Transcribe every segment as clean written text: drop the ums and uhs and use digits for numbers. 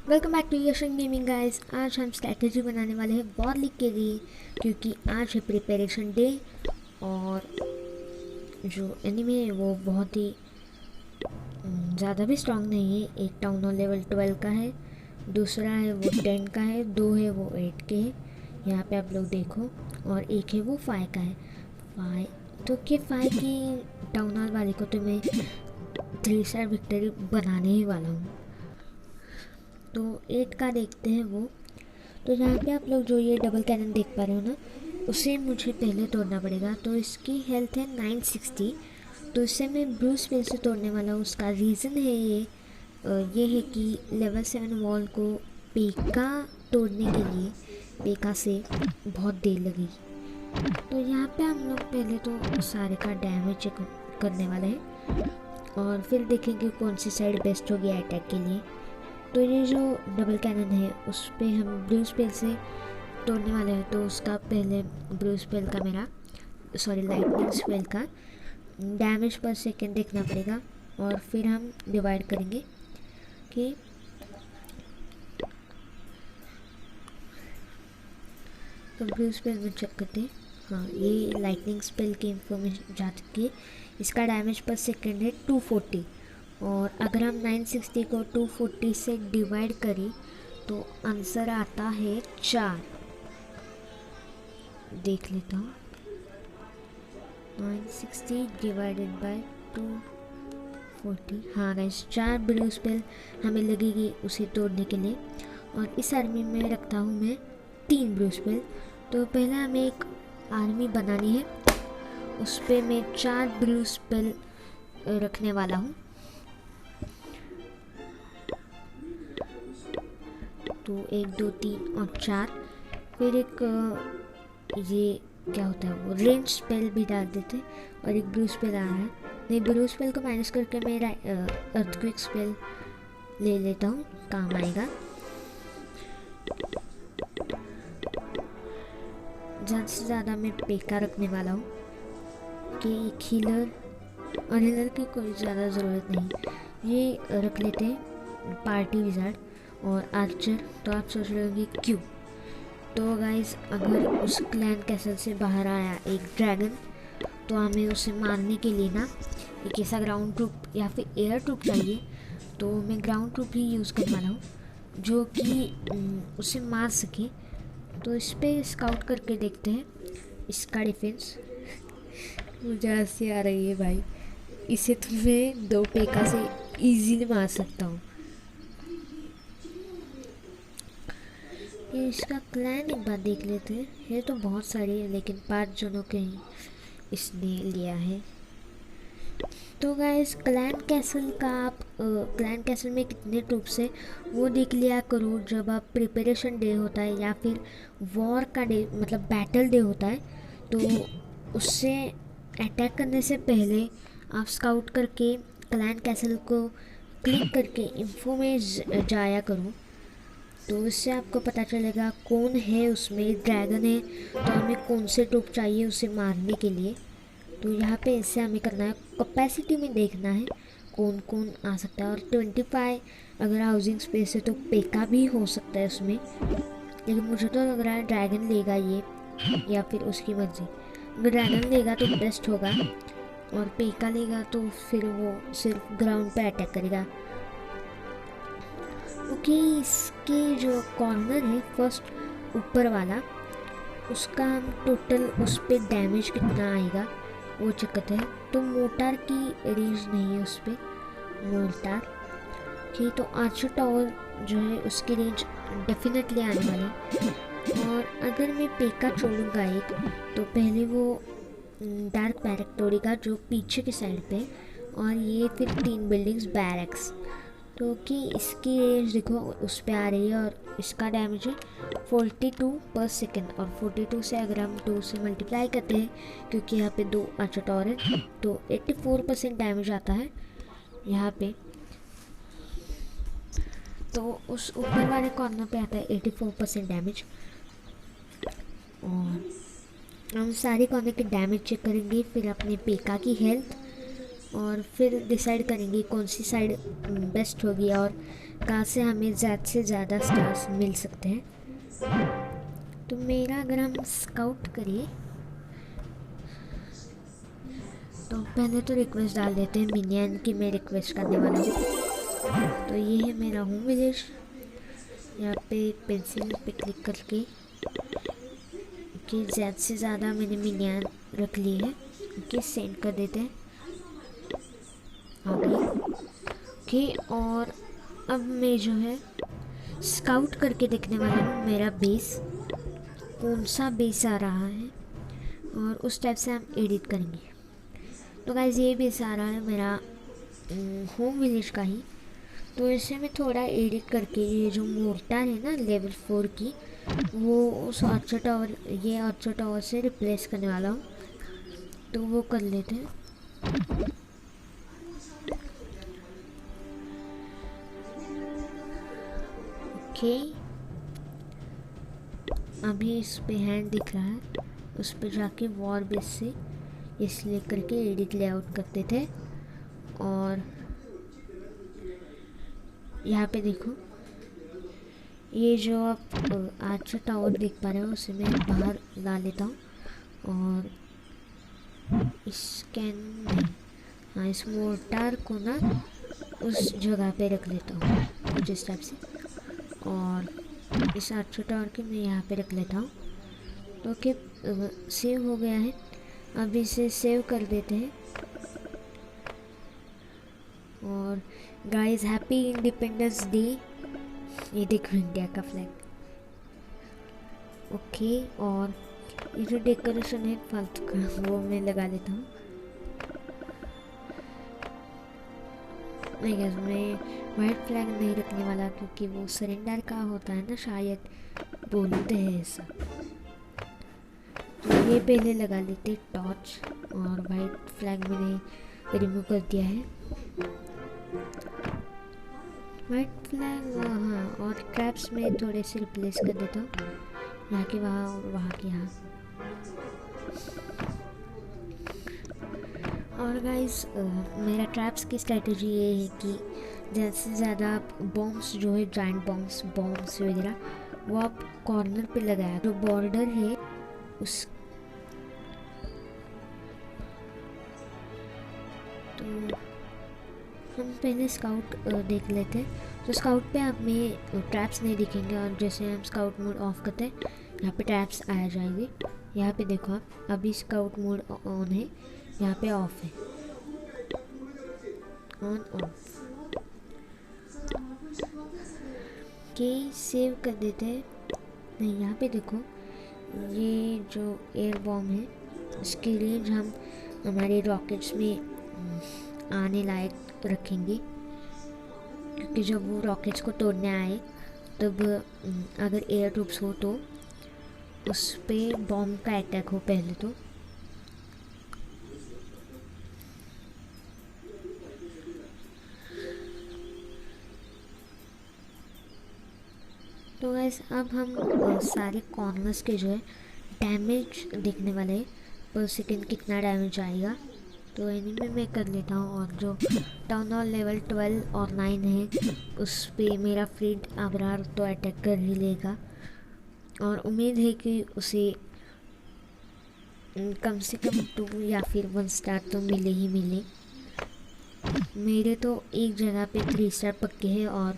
Welcome back to Yashan gaming guys. आज हम strategy बनाने वाले हैं वॉर लीग के लिए, क्योंकि आज है प्रिपरेशन डे। और जो एनिमी है वो बहुत ही ज़्यादा भी स्ट्रांग नहीं है। एक टाउन हॉल लेवल 12 का है, दूसरा है वो 10 का है, दो है वो 8 के है। यहाँ पे आप लोग देखो, और एक है वो 5 का है। 5 तो कि 5 की टाउन हॉल वाले को तो मैं 3 स्टार विक्ट्री बनाने ही वाला हूँ। तो 8 का देखते हैं वो। तो यहाँ पे आप लोग जो ये डबल कैनन देख पा रहे हो ना, उसे मुझे पहले तोड़ना पड़ेगा। तो इसकी हेल्थ है 960, तो इससे मैं ब्रूस स्पेल से तोड़ने वाला हूँ। उसका रीज़न है ये है कि लेवल 7 वॉल को पेका तोड़ने के लिए पेका से बहुत देर लगेगी। तो यहाँ पे हम लोग पहले तो सारे का डैमेज करने वाले हैं और फिर देखेंगे कौन सी साइड बेस्ट होगी अटैक के लिए। तो ये जो डबल कैनन है उस पर हम ब्लू स्पेल से तोड़ने वाले हैं। तो उसका पहले ब्लू स्पेल का लाइटनिंग स्पेल का डैमेज पर सेकेंड देखना पड़ेगा, और फिर हम डिवाइड करेंगे कि तो ब्लू स्पेल में चेक करते हैं। हाँ, ये लाइटनिंग स्पेल की इंफॉर्मेशन जा चुकी है। इसका डैमेज पर सेकेंड है 240, और अगर हम 960 को 240 से डिवाइड करें तो आंसर आता है 4। देख लेता हूँ, 960 डिवाइडेड बाय 240। हाँ गाइस, 4 ब्लू स्पेल हमें लगेगी उसे तोड़ने के लिए। और इस आर्मी में रखता हूँ मैं 3 ब्लू स्पेल। तो पहले हमें एक आर्मी बनानी है, उस पर मैं 4 ब्लू स्पेल रखने वाला हूँ। तो 1 2 3 और 4। फिर एक ये क्या होता है वो रेंज स्पेल भी डाल देते, और एक ब्लू स्पेल आ रहा है। नहीं, ब्लू स्पेल को माइनस करके मैं अर्थक्वेक स्पेल ले लेता हूँ, काम आएगा। ज़्यादा से ज़्यादा मैं पेका रखने वाला हूँ कि एक हीलर, और हीलर की कोई ज़्यादा ज़रूरत नहीं। ये रख लेते हैं पार्टी विजार्ड और आर्चर। तो आप सोच रहे होंगे क्यों। तो गाइस, अगर उस क्लैन कैसल से बाहर आया एक ड्रैगन, तो हमें उसे मारने के लिए ना एक ऐसा ग्राउंड ट्रूप या फिर एयर ट्रूप चाहिए। तो मैं ग्राउंड ट्रूप ही यूज़ करने वाला हूँ जो कि उसे मार सके। तो इस पर स्काउट करके देखते हैं इसका डिफेंस। मुझे हंसी आ रही है भाई, इसे तो मैं 2 पेका से इजीली मार सकता हूँ। ये इसका क्लैन एक बार देख लेते हैं। ये तो बहुत सारी है, लेकिन 5 जनों के ही इसने लिया है। तो गाइस, क्लैन कैसल का आप क्लैन कैसल में कितने ट्रूप्स है वो देख लिया करो जब आप प्रिपरेशन डे होता है या फिर वॉर का डे, मतलब बैटल डे होता है। तो उससे अटैक करने से पहले आप स्काउट करके क्लैन कैसल को क्लिक करके इन्फो में जाया करो। तो इससे आपको पता चलेगा कौन है उसमें। ड्रैगन है तो हमें कौन से ट्रूप चाहिए उसे मारने के लिए। तो यहाँ पे ऐसे हमें करना है, कैपेसिटी में देखना है कौन कौन आ सकता है। और 25 अगर हाउसिंग स्पेस है तो पेका भी हो सकता है उसमें, लेकिन मुझे तो लग रहा है ड्रैगन लेगा ये, या फिर उसकी मर्जी। अगर ड्रैगन लेगा तो बेस्ट होगा, और पेका लेगा तो फिर वो सिर्फ ग्राउंड पे अटैक करेगा। ओके, इसके जो कॉर्नर है फर्स्ट ऊपर वाला, उसका हम टोटल उस पर डैमेज कितना आएगा वो चेक करते हैं। तो मोटार की रेंज नहीं है उस पर, मोटार की। तो आर्चर टावर जो है उसकी रेंज डेफिनेटली आने वाली है। और अगर मैं पेका छोड़ूंगा एक, तो पहले वो डार्क बैरक तोड़ेगा जो पीछे की साइड पे, और ये फिर 3 बिल्डिंग्स बैरक्स। तो कि इसकी रेंज देखो उस पर आ रही है, और इसका डैमेज है 42 पर सेकेंड। और 42 से अगर हम 2 से मल्टीप्लाई करते हैं, क्योंकि यहाँ पे 2 आर्चर टावर है, तो 84% डैमेज आता है यहाँ पे। तो उस ऊपर वाले कॉर्नर पे आता है 84% डैमेज। और हम सारे कॉर्नर के डैमेज चेक करेंगे, फिर अपने पेका की हेल्थ, और फिर डिसाइड करेंगे कौन सी साइड बेस्ट होगी। और कहाँ से हमें ज़्यादा से ज़्यादा स्टार्स मिल सकते हैं। तो मेरा अगर हम स्काउट करिए तो पहले तो रिक्वेस्ट डाल देते हैं मिनियन की मैं रिक्वेस्ट करने वाला हूँ। तो ये है मेरा होम विलेज। यहाँ पे पेंसिल पे क्लिक करके कि ज़्यादा से ज़्यादा मैंने मिनियन रख लिए हैं कि सेंड कर देते हैं आगे। ओके, और अब मैं जो है स्काउट करके देखने वाला हूँ मेरा बेस कौन सा बेस आ रहा है और उस टाइप से हम एडिट करेंगे। तो गाइस ये बेस आ रहा है मेरा होम विलेज का ही। तो इसे मैं थोड़ा एडिट करके ये जो मोर्टार है ना लेवल 4 की वो उस आर्चर टावर ये आर्चर टावर से रिप्लेस करने वाला हूँ। तो वो कर लेते हैं। ओके, अभी इस पे हैंड दिख रहा है, उस पे जाके वॉर बेस से ये सिलेक्ट करके एडिट लेआउट करते थे। और यहाँ पे देखो ये जो आप आर्चर टावर देख पा रहे हो उसे मैं बाहर ला लेता हूँ और हाँ इस मोर्टार को ना उस जगह पे रख लेता हूँ कुछ इस टाइप से। और इस आर्चर टावर के मैं यहाँ पे रख लेता हूँ। तो ओके, सेव हो गया है। अब इसे सेव कर देते हैं। और गाइस हैप्पी इंडिपेंडेंस डे। ये देखो इंडिया का फ्लैग। ओके, और ये जो डेकोरेशन है फालतू का वो मैं लगा लेता हूँ। नहीं गाइस, मैं वाइट फ्लैग नहीं रखने वाला क्योंकि वो सरेंडर का होता है ना, शायद बोलते हैं ऐसा। तो ये पहले लगा लेते टॉर्च, और वाइट फ्लैग मैंने रिमूव कर दिया है। वाइट फ्लैग हाँ, और ट्रैप्स में थोड़े से रिप्लेस कर देता हूँ, यहाँ के वहाँ और वहाँ के यहाँ। और गाइस मेरा ट्रैप्स की स्ट्रेटजी ये है कि ज़्यादा से ज़्यादा आप बॉम्ब्स जो है जाइंट बॉम्ब्स वगैरह वो आप कॉर्नर पे लगाया, जो बॉर्डर है उस। तो हम पहले स्काउट देख लेते हैं। तो स्काउट पे हमें ट्रैप्स नहीं दिखेंगे, और जैसे हम स्काउट मोड ऑफ करते हैं यहाँ पे ट्रैप्स आ जाएंगे। यहाँ पे देखो आप अभी स्काउट मोड ऑन है, यहाँ पे ऑफ है, ऑन ऑफ। के सेव कर देते हैं। नहीं, यहाँ पे देखो ये जो एयर बॉम्ब है इसके लिए हम हमारे रॉकेट्स में आने लायक रखेंगे, क्योंकि जब वो रॉकेट्स को तोड़ने आए तब अगर एयर ट्रूप्स हो तो उस पे बॉम्ब का अटैक हो पहले तो। तो गाइस अब हम सारे कॉर्नर्स के जो है डैमेज देखने वाले हैं, पर सेकेंड कितना डैमेज आएगा। तो एनिमे में कर लेता हूँ। और जो टाउन हॉल लेवल 12 और 9 है उस पे मेरा फ्रीड अबरार तो अटैक कर ही लेगा, और उम्मीद है कि उसे कम से कम 2 या फिर 1 स्टार तो मिले ही मिले। मेरे तो एक जगह पे 3 स्टार पक्के हैं, और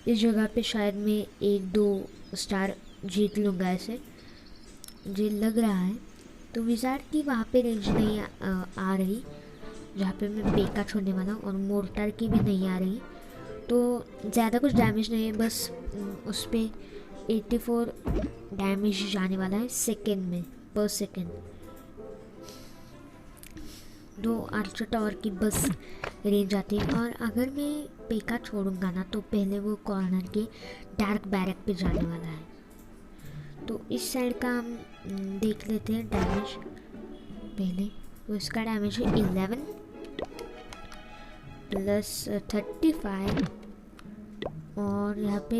इस जगह पे शायद मैं 1-2 स्टार जीत लूँगा ऐसे मुझे लग रहा है। तो विज़ार्ड की वहाँ पे रेंज नहीं आ रही जहाँ पे मैं पेका छोड़ने वाला हूँ, और मोर्टार की भी नहीं आ रही। तो ज़्यादा कुछ डैमेज नहीं है, बस उस पर 84 डैमेज जाने वाला है सेकेंड में, पर सेकेंड। 2 आर्चर टावर की बस रेंज आती है। और अगर मैं पेका छोड़ूंगा ना तो पहले वो कॉर्नर के डार्क बैरक पे जाने वाला है। तो इस साइड का हम देख लेते हैं डैमेज पहले। तो इसका डैमेज है 11 प्लस 35, और यहाँ पे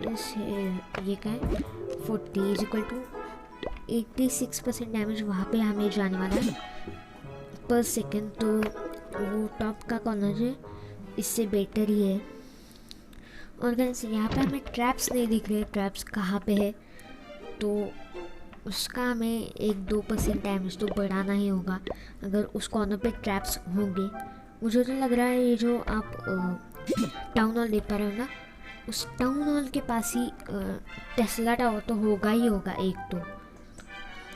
इस ये क्या है 40 इज इक्वल टू 86% डैमेज वहाँ पे हमें जाने वाला है पर सेकेंड। तो वो टॉप का कॉर्नर है, इससे बेटर ही है। और गाइस यहाँ पे हमें ट्रैप्स नहीं दिख रहे, ट्रैप्स कहाँ पे है, तो उसका हमें 1-2% डैमेज तो बढ़ाना ही होगा अगर उस कॉर्नर पे ट्रैप्स होंगे। मुझे तो लग रहा है ये जो आप टाउन हॉल देख पा रहे हो ना, उस टाउन हॉल के पास ही टेस्ला टावर तो होगा ही होगा एक तो,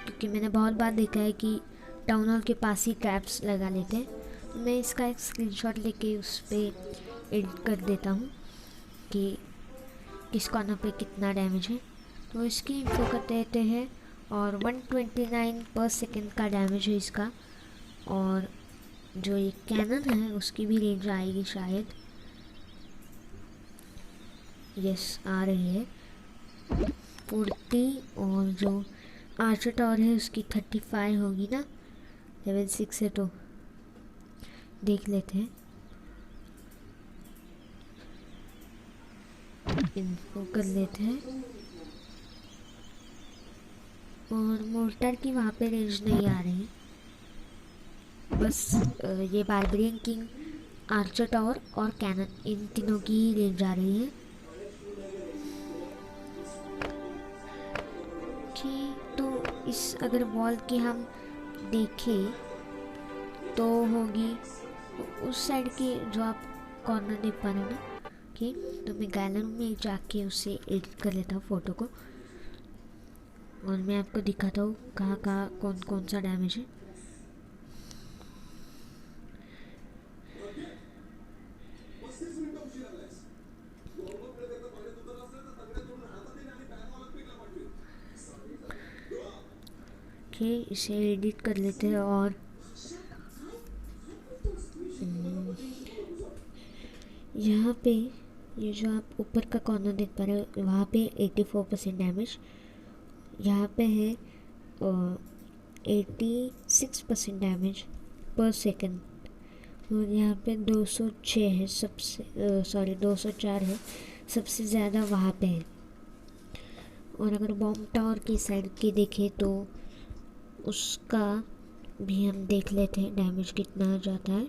क्योंकि मैंने बहुत बार देखा है कि टाउन हॉल के पास ही ट्रैप्स लगा लेते हैं। मैं इसका एक स्क्रीनशॉट लेके उस पर एडिट कर देता हूँ कि किस कॉर्नर पे कितना डैमेज है। तो इसकी इंफो कर देते हैं और 129 पर सेकेंड का डैमेज है इसका, और जो ये कैनन है उसकी भी रेंज आएगी शायद, यस आ रही है 40, और जो आर्चर टावर है उसकी 35 होगी ना, लेवल 6 है तो देख लेते हैं। इनको कर लेते हैं, और मोर्टार की वहाँ पे रेंज नहीं आ रही, बस ये बार्बरियन किंग, आर्चर टावर और कैनन, इन तीनों की ही रेंज आ रही है। ठीक, तो इस अगर वॉल की हम देखें तो होगी उस साइड की जो आप कॉर्नर देख पा रहे हो ना, कि तो मैं गैलरी में जाके उससे एडिट कर लेता हूँ फ़ोटो को, और मैं आपको दिखाता हूँ कहाँ कहाँ कौन कौन सा डैमेज है। ओके, इसे एडिट कर लेते हैं, और यहाँ पे ये जो आप ऊपर का कॉर्नर देख पा रहे हो वहाँ पे 84% डैमेज, यहाँ पे है 86% डैमेज पर सेकंड, और यहाँ पे 206 है सबसे, सॉरी 204 है सबसे ज़्यादा वहाँ पे है। और अगर बॉम्ब टावर की साइड के देखें तो उसका भी हम देख लेते हैं डैमेज कितना जाता है।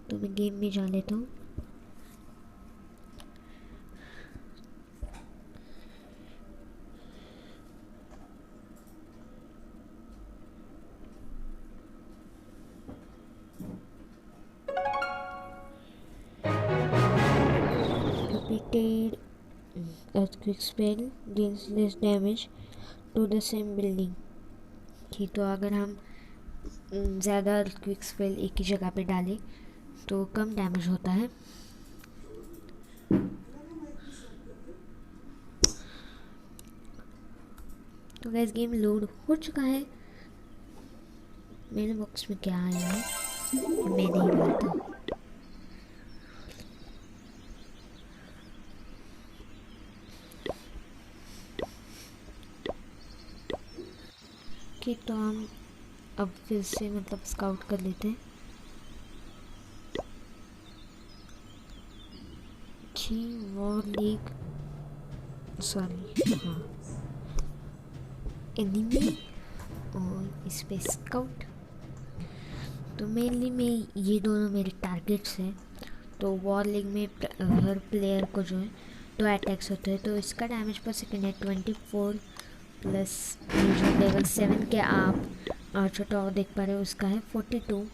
तो मैं गेम में जा लेता हूँ। Repeated earthquake spell deals less damage to the same building। ठीक, तो अगर हम ज़्यादा earthquake spell एक ही जगह पे डालें तो कम डैमेज होता है। तो गैस गेम लोड हो चुका है। मेरे बॉक्स में क्या आया है मैं नहीं बोलता। ठीक, तो हम अब फिर से मतलब स्काउट कर लेते हैं। जी वॉर लीग, सॉरी हाँ, एनिमी और इस पे स्काउट। तो मेनली मैं ये दोनों मेरे टारगेट्स हैं। तो वॉर लीग में हर प्लेयर को जो है 2 अटैक्स होते हैं। तो इसका डैमेज पर सेकेंड है 24 प्लस जो लेवल 7 के आप आर्चर टावर देख पा रहे हो उसका है 42,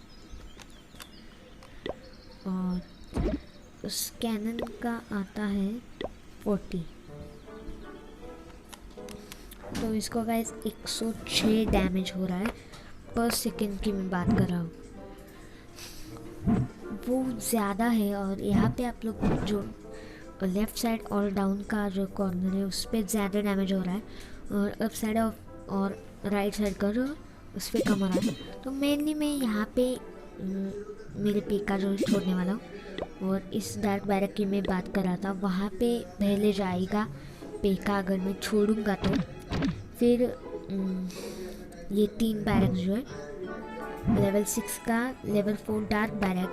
और उस कैनन का आता है 40। तो इसको गाइस 106 डैमेज हो रहा है पर सेकेंड की मैं बात कर रहा हूँ, वो ज़्यादा है। और यहाँ पे आप लोग जो लेफ़्ट साइड और डाउन का जो कॉर्नर है उस पर ज़्यादा डैमेज हो रहा है, और अप साइड और राइट साइड का जो उस पर कम हो रहा है। तो मेनली मैं यहाँ पे मेरे पेका जो छोड़ने वाला हूँ, और इस डार्क बैरक की मैं बात कर रहा था वहाँ पे पहले जाएगा पेका अगर मैं छोड़ूंगा तो। फिर ये 3 बैरक जो है लेवल 6 का लेवल 4 डार्क बैरक,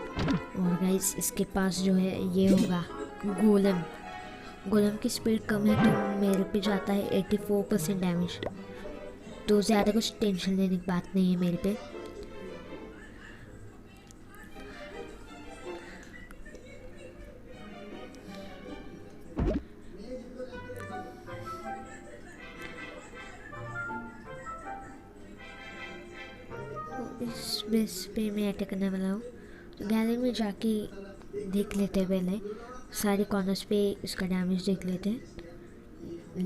और गाइस इसके पास जो है ये होगा गोलम की स्पीड कम है तो मेरे पे जाता है 84% डैमेज। तो ज़्यादा कुछ टेंशन लेने की बात नहीं है मेरे पे। बेस पे मैं अटैक करने वाला हूँ। तो गैलरी में जाके देख लेते हैं, पहले सारे कॉर्नर्स पे इसका डैमेज देख लेते हैं,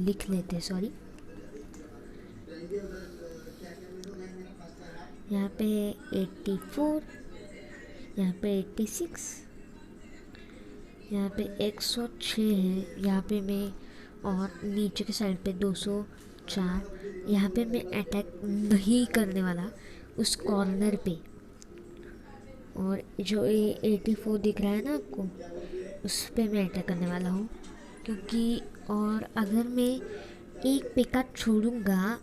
लिख लेते हैं सॉरी। यहाँ पे 84, यहाँ पे 86, यहाँ पे 106 है, यहाँ पे मैं, और नीचे के साइड पे 204। यहाँ पे मैं अटैक नहीं करने वाला उस कॉर्नर पे, और जो ये 84 दिख रहा है ना आपको, उस पे मैं अटैक करने वाला हूँ। क्योंकि और अगर मैं एक पेका छोड़ूंगा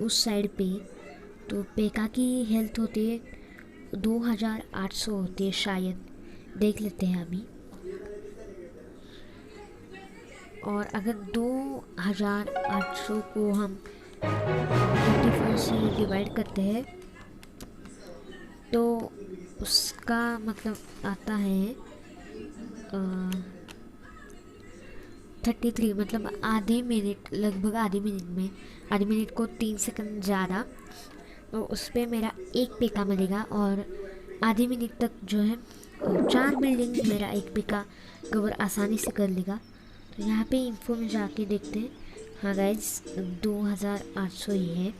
उस साइड पे, तो पेका की हेल्थ होती है 2800 होती है शायद, देख लेते हैं अभी। और अगर 2800 को हम 34 से डिवाइड करते हैं तो उसका मतलब आता है 33, मतलब आधे मिनट, लगभग आधे मिनट में, आधे मिनट को 3 सेकंड ज़्यादा, तो उस पर मेरा एक पेका मिलेगा। और आधे मिनट तक जो है 4 बिल्डिंग मेरा एक पेका कवर आसानी से कर लेगा। तो यहाँ पे इन्फो में जाके देखते हैं। हाँ गाइस, 2800 ही है।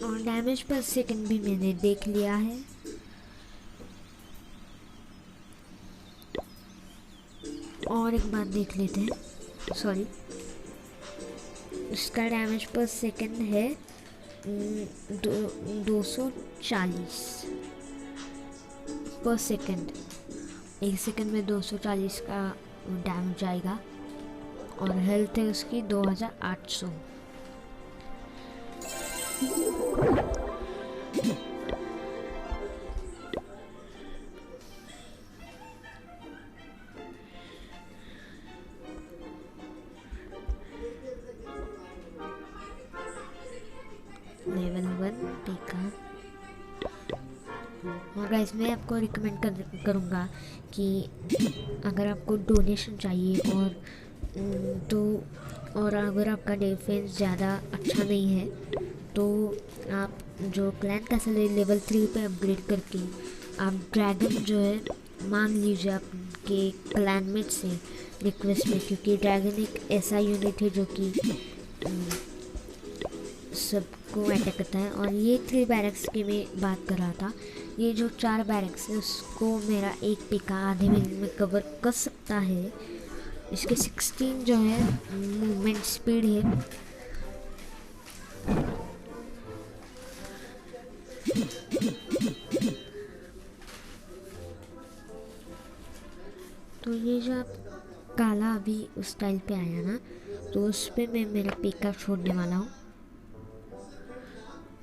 और डैमेज पर सेकंड भी मैंने देख लिया है। और एक बात देख लेते हैं, सॉरी, उसका डैमेज पर सेकंड है 240 पर सेकंड। एक सेकंड में 240 का डैमेज आएगा, और हेल्थ है उसकी 2800। लेवल 1 पेका। और गाइस, मैं आपको रिकमेंड करूँगा कि अगर आपको डोनेशन चाहिए और अगर आपका डिफेंस ज़्यादा अच्छा नहीं है, तो आप जो क्लैन कैसल लेवल 3 पे अपग्रेड करके आप ड्रैगन जो है मांग लीजिए आपके क्लैनमेट से रिक्वेस्ट में। क्योंकि ड्रैगन एक ऐसा यूनिट है जो कि सबको अटैक करता है। और ये 3 बैरक्स की मैं बात कर रहा था, ये जो 4 बैरक्स है उसको मेरा एक पेका आधे मिनट में कवर कर सकता है। इसके 16 जो है मूवमेंट स्पीड है। तो ये जो आप काला अभी उस टाइल पे आया ना, तो उस पे मैं मेरा पेका छोड़ने वाला हूँ।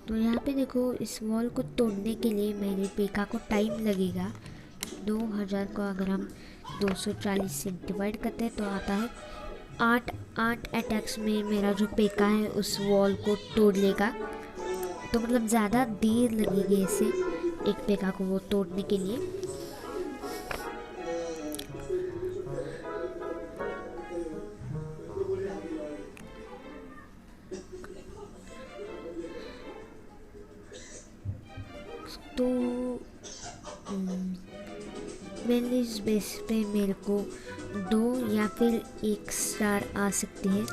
तो यहाँ पे देखो, इस वॉल को तोड़ने के लिए मेरे पेका को टाइम लगेगा 2000 को अगर हम 240 से डिवाइड करते हैं तो आता है 8 अटैक्स में मेरा जो पेका है उस वॉल को तोड़ लेगा। तो मतलब ज़्यादा देर लगेगी इसे एक पेका को वो तोड़ने के लिए। तो मैंने इस बेस पे मेरे को 2 या फिर 1 स्टार आ सकते हैं,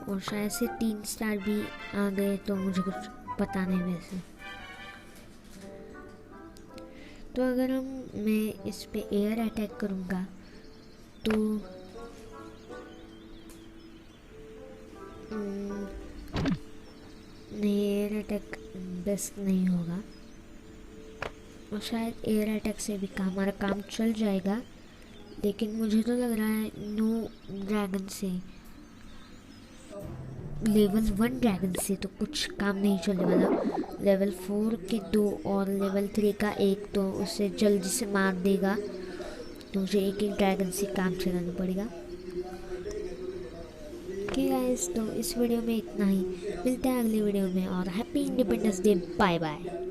और शायद से 3 स्टार भी आ गए, तो मुझे कुछ पता नहीं वैसे। तो अगर मैं इस पे एयर अटैक करूँगा तो एयर अटैक बेस्ट नहीं होगा, और शायद एयर अटैक से भी हमारा काम चल जाएगा। लेकिन मुझे तो लग रहा है नो ड्रैगन से, लेवल 1 ड्रैगन से तो कुछ काम नहीं चलने वाला। लेवल 4 के 2 और लेवल 3 का 1 तो उसे जल्दी से मार देगा, तो मुझे एक ड्रैगन से काम चलाना पड़ेगा। ओके गाइस, तो इस वीडियो में इतना ही, मिलते हैं अगले वीडियो में, और happy independence day, bye bye.